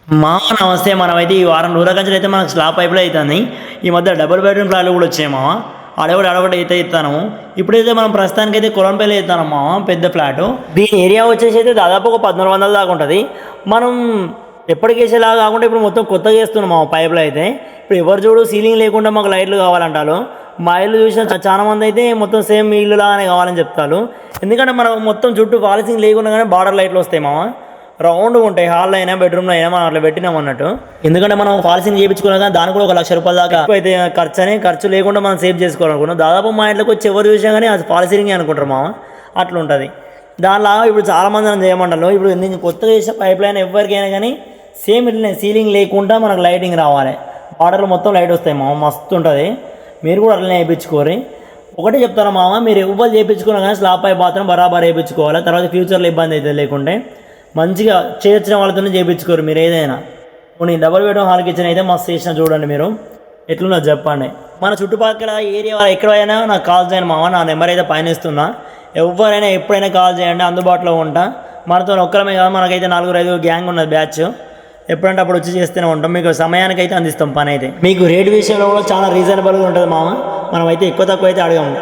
నమస్తే. మనమైతే ఈ వారం రోజుల కంచెలు అయితే మనకు స్లాబ్ పైపులు అవుతుంది. ఈ మధ్య డబుల్ బెడ్రూమ్ ఫ్లాట్లు కూడా వచ్చాయి మామ. అడగొట్టి అయితే ఇస్తాను. ఇప్పుడైతే మనం ప్రస్తుతానికి అయితే కొలంపల్లి ఇస్తాను మామ, పెద్ద ఫ్లాటు. దీని ఏరియా వచ్చేసి అయితే దాదాపు ఒక 1400 దాకా ఉంటుంది. మనం ఎప్పటికేసేలాగా కాకుండా ఇప్పుడు మొత్తం కొత్తగా వేస్తున్నాం మా పైపులు అయితే. ఇప్పుడు ఎవరు చూడు సీలింగ్ లేకుండా మాకు లైట్లు కావాలంటారు. మా ఇల్లు చూసిన చాలా మంది అయితే మొత్తం సేమ్ ఇల్లు లాగానే కావాలని చెప్తారు. ఎందుకంటే మనం మొత్తం చుట్టూ పాలసింగ్ లేకుండా కానీ బార్డర్ లైట్లు వస్తాయి మామ. రౌండ్గా ఉంటాయి. హాల్లో అయినా బెడ్రూమ్లో అయినా మనం అట్లా పెట్టినాం అన్నట్టు. ఎందుకంటే మనం ఫాల్సింగ్ చేయించుకున్నా కానీ దానికి కూడా 1,00,000 రూపాయల దాకా అయితే ఖర్చు లేకుండా మనం సేవ్ చేసుకోవాలనుకున్నాం. దాదాపు మా ఇంట్లోకి వచ్చి ఎవరు చూసినా కానీ అది ఫాల్సింగ్ అనుకుంటారు మామ. అట్లా ఉంటుంది. దానిలో ఇప్పుడు చాలామంది మనం చేయమంటారు. ఇప్పుడు నేను కొత్తగా చేసే పైప్ లైన్ ఎవరికైనా కానీ సేమ్ ఇట్లనే సీలింగ్ లేకుండా మనకు లైటింగ్ రావాలి. బార్డర్లో మొత్తం లైట్ వస్తాయి మామ, మస్తు ఉంటుంది. మీరు కూడా అట్లనే వేయించుకోరు. ఒకటే చెప్తారా మామ, మీరు ఎవ్వరు చేయించుకున్నా కానీ స్లాబ్ పైప్ మాత్రం బరాబర్ వేయించుకోవాలి. తర్వాత ఫ్యూచర్లో ఇబ్బంది అయితే లేకుంటే మంచిగా చేర్చిన వాళ్ళతోనే చేయించుకోరు మీరు ఏదైనా. నేను డబుల్ బెడ్రూమ్ హాల్ కిచెన్ అయితే మస్తు చేసిన చూడండి. మీరు ఎట్లున్నా చెప్పండి. మన చుట్టుపక్కల ఏరియా ఎక్కడైనా నాకు కాల్ చేయండి మామ. నా నెంబర్ అయితే పైన ఇస్తున్నా. ఎవరైనా ఎప్పుడైనా కాల్ చేయండి, అందుబాటులో ఉంటా. మనతో ఒక్కరమే కాదు, మనకైతే 4-5 గ్యాంగ్ ఉన్నది బ్యాచ్. ఎప్పుడంటే అప్పుడు వచ్చి చేస్తూనే ఉంటాం. మీకు సమయానికి అయితే అందిస్తాం పని అయితే. మీకు రేట్ విషయంలో కూడా చాలా రీజనబుల్గా ఉంటుంది మామ. మనమైతే ఎక్కువ తక్కువ అయితే అడగము.